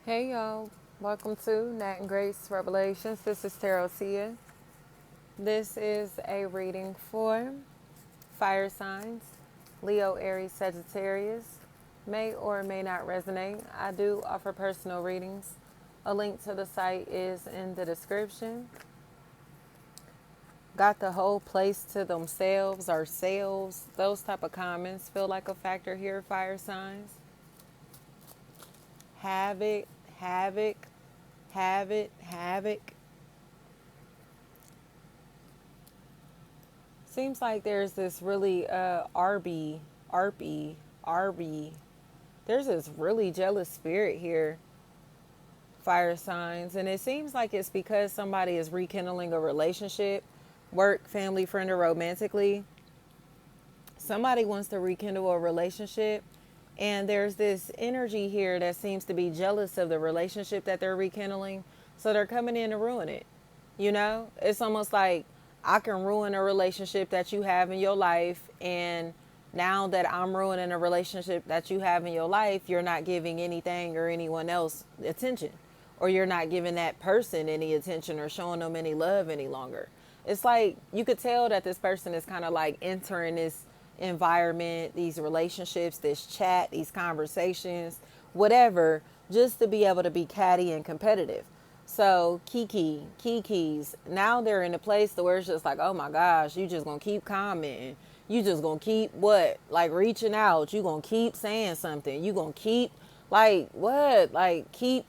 Hey y'all, welcome to Nat and Grace Revelations. This is Tarot Sia. This is a reading for fire signs, Leo, Aries, Sagittarius. May or may not resonate. I do offer personal readings. A link to the site is in the description. Got the whole place to themselves, ourselves, those type of comments feel like a factor here, fire signs. Havoc, havoc, havoc. Seems like there's this really RB. There's this really jealous spirit here, fire signs, and it seems like it's because somebody is rekindling a relationship, work, family, friend, or romantically. Somebody wants to rekindle a relationship, and there's this energy here that seems to be jealous of the relationship that they're rekindling, so they're coming in to ruin it. It's almost like I can ruin a relationship that you have in your life, and now that I'm ruining a relationship that you have in your life, you're not giving anything or anyone else attention, or you're not giving that person any attention or showing them any love any longer. It's like you could tell that this person is kind of like entering this environment, these relationships, this chat, these conversations, whatever, just to be able to be catty and competitive. So Kiki's, now they're in a place to where it's just like, oh my gosh, you just gonna keep commenting. You just gonna keep what? Like reaching out. You gonna keep saying something. You gonna keep like what? Like keep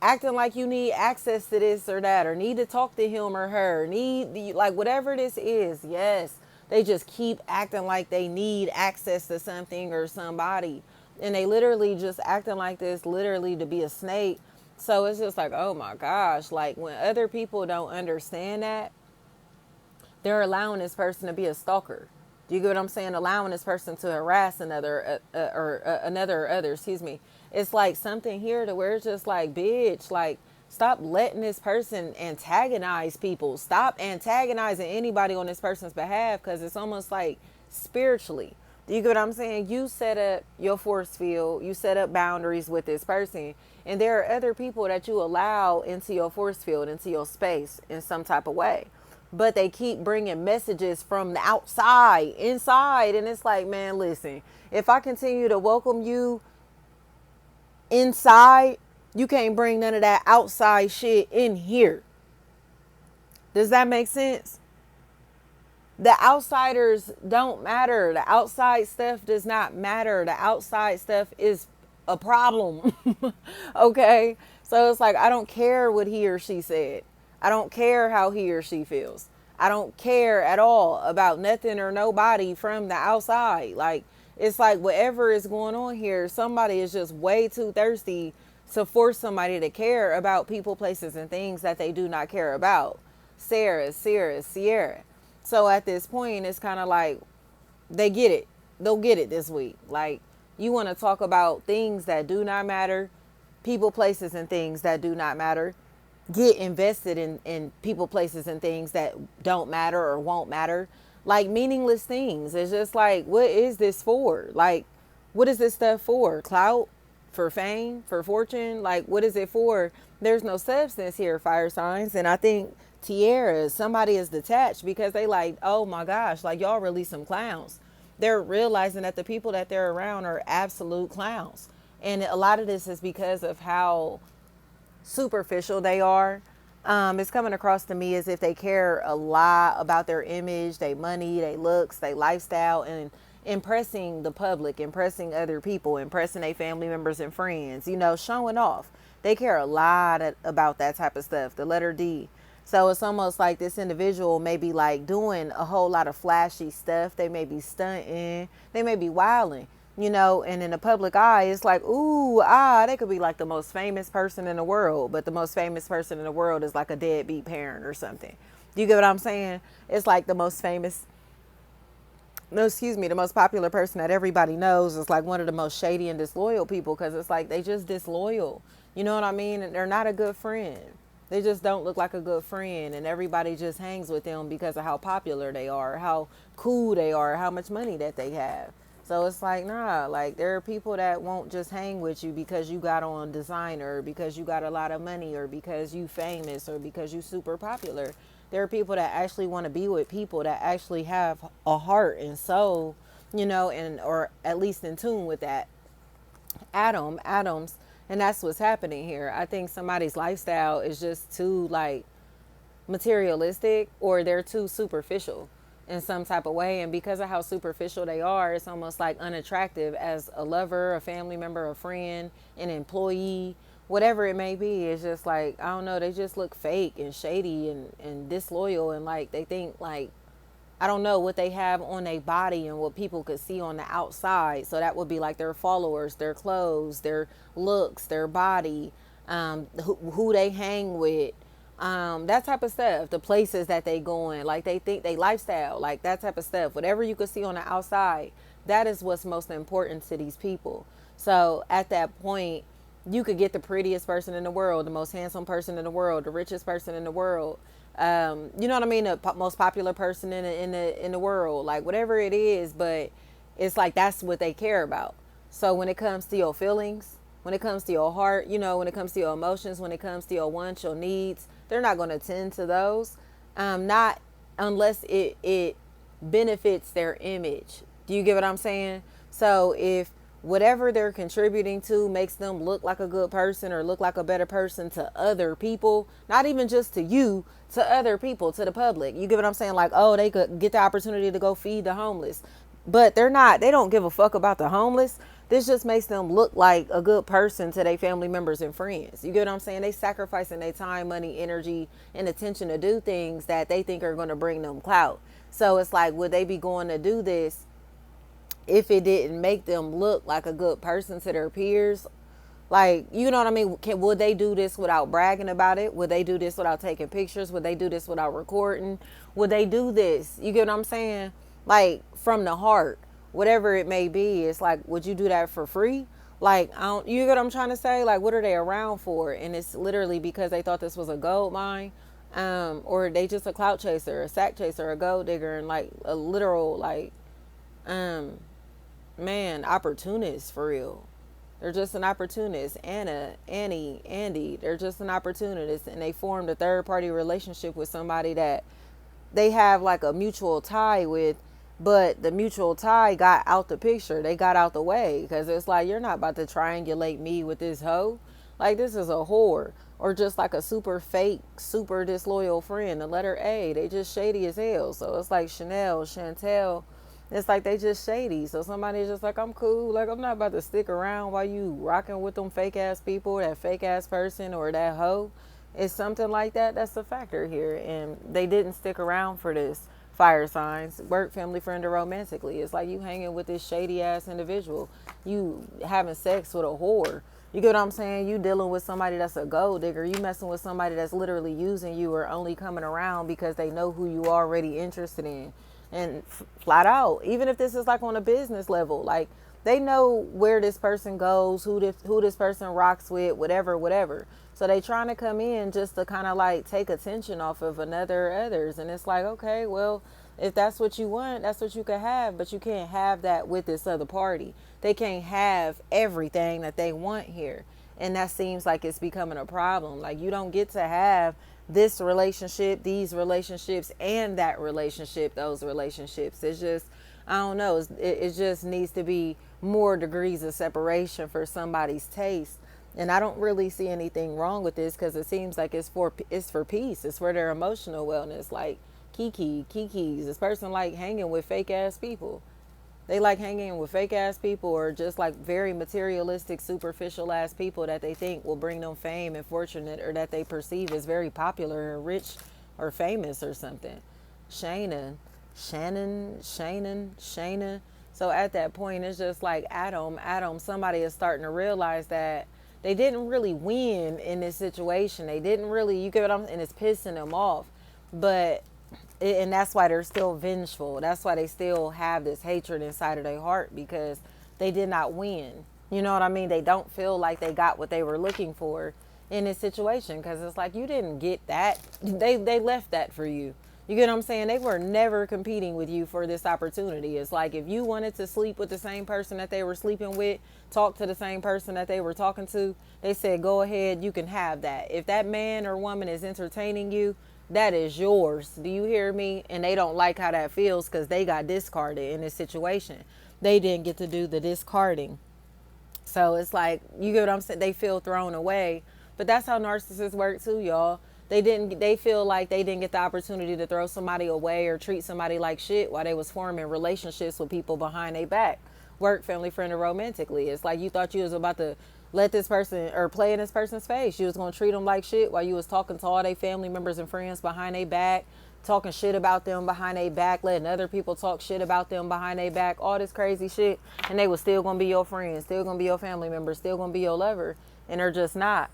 acting like you need access to this or that, or need to talk to him or her, need like whatever this is. Yes, they just keep acting like they need access to something or somebody, and they literally just acting like this literally to be a snake. So it's just like, oh my gosh, like when other people don't understand that, they're allowing this person to be a stalker. Do you get what I'm saying? Allowing this person to harass another another or other, excuse me. It's like something here to where it's just like, bitch, like stop letting this person antagonize people. Stop antagonizing anybody on this person's behalf, because it's almost like spiritually. Do you get what I'm saying? You set up your force field, you set up boundaries with this person, and there are other people that you allow into your force field, into your space in some type of way, but they keep bringing messages from the outside inside, and it's like, man, listen, if I continue to welcome you inside, you can't bring none of that outside shit in here. Does that make sense? The outsiders don't matter. The outside stuff does not matter. The outside stuff is a problem. Okay, so it's like, I don't care what he or she said. I don't care how he or she feels. I don't care at all about nothing or nobody from the outside. Like, it's like whatever is going on here, somebody is just way too thirsty to force somebody to care about people, places, and things that they do not care about. Sierra. So at this point, it's kind of like they get it. They'll get it this week. Like, you want to talk about things that do not matter, people, places, and things that do not matter. Get invested in people, places, and things that don't matter or won't matter. Like meaningless things. It's just like, what is this for? Like, what is this stuff for? Clout? For fame? For fortune? Like, what is it for? There's no substance here, fire signs. And I think Tierra, somebody is detached because they like, oh my gosh, like y'all really some clowns. They're realizing that the people that they're around are absolute clowns. And a lot of this is because of how superficial they are. It's coming across to me as if they care a lot about their image, their money, their looks, their lifestyle, and impressing the public, impressing other people, impressing their family members and friends, showing off. They care a lot about that type of stuff, the letter D. So it's almost like this individual may be like doing a whole lot of flashy stuff. They may be stunting, they may be wilding, and in the public eye, it's like, ooh, they could be like the most famous person in the world, but the most famous person in the world is like a deadbeat parent or something. Do you get what I'm saying? It's like the most famous, no, excuse me, the most popular person that everybody knows is like one of the most shady and disloyal people, because it's like they just disloyal. You know what I mean? And they're not a good friend. They just don't look like a good friend, and everybody just hangs with them because of how popular they are, how cool they are, how much money that they have. So it's like, nah, like there are people that won't just hang with you because you got on designer, or because you got a lot of money, or because you famous, or because you super popular. There are people that actually want to be with people that actually have a heart and soul, and or at least in tune with that atoms. And that's what's happening here. I think somebody's lifestyle is just too like materialistic, or they're too superficial in some type of way, and because of how superficial they are, it's almost like unattractive as a lover, a family member, a friend, an employee, whatever it may be. It's just like, I don't know, they just look fake and shady and disloyal, and like they think like, I don't know what they have on their body and what people could see on the outside. So that would be like their followers, their clothes, their looks, their body, who they hang with, that type of stuff, the places that they going, like they think they lifestyle, like that type of stuff. Whatever you could see on the outside, that is what's most important to these people. So at that point, you could get the prettiest person in the world, the most handsome person in the world, the richest person in the world. You know what I mean? The most popular person in the world, like whatever it is, but it's like that's what they care about. So when it comes to your feelings, when it comes to your heart, when it comes to your emotions, when it comes to your wants, your needs, they're not going to tend to those, not unless it benefits their image. Do you get what I'm saying? So if whatever they're contributing to makes them look like a good person or look like a better person to other people, not even just to you, to other people, to the public. You get what I'm saying? Like, oh, they could get the opportunity to go feed the homeless, but they don't give a fuck about the homeless. This just makes them look like a good person to their family members and friends. You get what I'm saying? They sacrificing their time, money, energy, and attention to do things that they think are going to bring them clout. So it's like, would they be going to do this if it didn't make them look like a good person to their peers? Like, you know what I mean? Would they do this without bragging about it? Would they do this without taking pictures? Would they do this without recording? Would they do this? You get what I'm saying? Like, from the heart, whatever it may be. It's like, would you do that for free? Like, you get what I'm trying to say? Like, what are they around for? And it's literally because they thought this was a gold mine, or they just a clout chaser, a sack chaser, a gold digger, and like a literal, like, um, man, opportunist for real. They're just an opportunist. Andy, they're just an opportunist, and they formed a third party relationship with somebody that they have like a mutual tie with, but the mutual tie got out the picture. They got out the way because it's like, you're not about to triangulate me with this hoe. Like, this is a whore, or just like a super fake, super disloyal friend. The letter A, they just shady as hell. So it's like Chanel, Chantel. It's like they just shady. So somebody's just like, I'm cool. Like, I'm not about to stick around while you rocking with them fake ass people, that fake ass person, or that hoe. It's something like that. That's the factor here. And they didn't stick around for this. Fire signs, work, family, friend, or romantically. It's like you hanging with this shady ass individual. You having sex with a whore. You get what I'm saying? You dealing with somebody that's a gold digger. You messing with somebody that's literally using you, or only coming around because they know who you already interested in. And flat out, even if this is like on a business level, like they know where this person goes, who this person rocks with, whatever. So they trying to come in just to kind of like take attention off of others. And it's like, okay, well, if that's what you want, that's what you can have, but you can't have that with this other party. They can't have everything that they want here. And that seems like it's becoming a problem. Like, you don't get to have this relationship, these relationships, and that relationship, those relationships. It's just, I don't know. It just needs to be more degrees of separation for somebody's taste. And I don't really see anything wrong with this, because it seems like it's for peace. It's for their emotional wellness. Like Kiki's, this person like hanging with fake ass people. They like hanging with fake ass people, or just like very materialistic, superficial ass people that they think will bring them fame and fortunate, or that they perceive as very popular or rich or famous or something. Shannon. So at that point, it's just like Adam, somebody is starting to realize that they didn't really win in this situation. They didn't really, you get what I'm saying? And it's pissing them off. And that's why they're still vengeful. That's why they still have this hatred inside of their heart, because they did not win. You know what I mean? They don't feel like they got what they were looking for in this situation, because it's like, you didn't get that. They left that for you. You get what I'm saying? They were never competing with you for this opportunity. It's like if you wanted to sleep with the same person that they were sleeping with, talk to the same person that they were talking to, they said, go ahead, you can have that. If that man or woman is entertaining you, that is yours. Do you hear me? And they don't like how that feels because they got discarded in this situation. They didn't get to do the discarding. So it's like, you get what I'm saying? They feel thrown away. But that's how narcissists work too, y'all. They feel like they didn't get the opportunity to throw somebody away or treat somebody like shit while they was forming relationships with people behind their back. Work, family, friend, or romantically. It's like you thought you was about to let this person or play in this person's face. You was going to treat them like shit while you was talking to all their family members and friends behind their back, talking shit about them behind their back, letting other people talk shit about them behind their back, all this crazy shit. And they was still going to be your friends, still going to be your family members, still going to be your lover. And they're just not.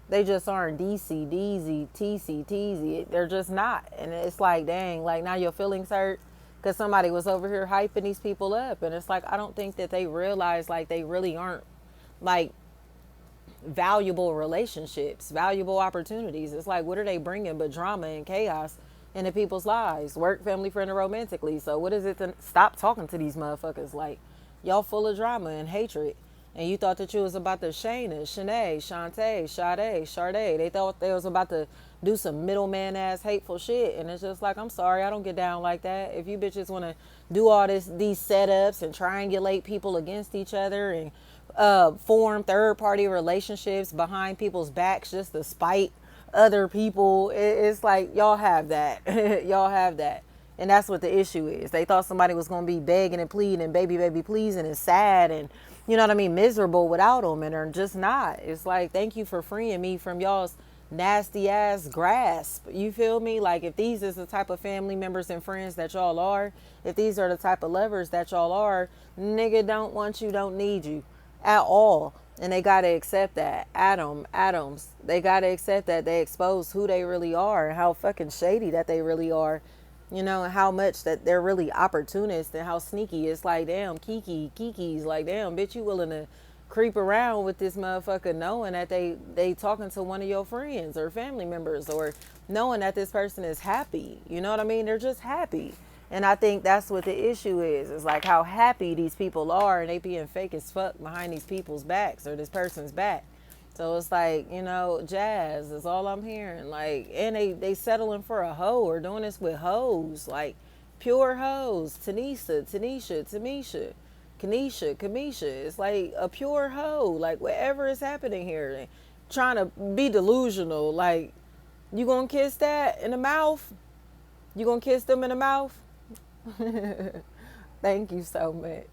They just aren't DC, DZ, TC, TZ. They're just not. And it's like, dang, like now your feelings hurt because somebody was over here hyping these people up. And it's like, I don't think that they realize like they really aren't like valuable relationships, valuable opportunities. It's like, what are they bringing but drama and chaos into people's lives? Work, family, friend, and romantically. So what is it to stop talking to these motherfuckers? Like, y'all full of drama and hatred. And you thought that you was about to Shayna, Shanae, Shantae, Sade, Sade. They thought they was about to do some middleman ass hateful shit. And it's just like, I'm sorry, I don't get down like that. If you bitches want to do all these setups and triangulate people against each other and form third party relationships behind people's backs just to spite other people, it's like, y'all have that. Y'all have that. And that's what the issue is. They thought somebody was going to be begging and pleading and baby pleasing and sad and, you know what I mean, miserable without them, and they're just not. It's like, thank you for freeing me from y'all's nasty ass grasp. You feel me? Like, if these is the type of family members and friends that y'all are, if these are the type of lovers that y'all are, nigga don't want you, don't need you at all. And they got to accept that. Adams, they got to accept that they expose who they really are and how fucking shady that they really are. You know, and how much that they're really opportunists and how sneaky. It's like, damn, Kiki's like, damn, bitch, you willing to creep around with this motherfucker knowing that they talking to one of your friends or family members, or knowing that this person is happy. You know what I mean? They're just happy. And I think that's what the issue is. It's like how happy these people are and they being fake as fuck behind these people's backs or this person's back. So it's like, you know, jazz is all I'm hearing. Like, and they settling for a hoe or doing this with hoes. Like, pure hoes. Tanisha, Tamisha, Kanisha, Kamisha. It's like a pure hoe. Like, whatever is happening here. Trying to be delusional. Like, you gonna kiss that in the mouth? You gonna kiss them in the mouth? Thank you so much.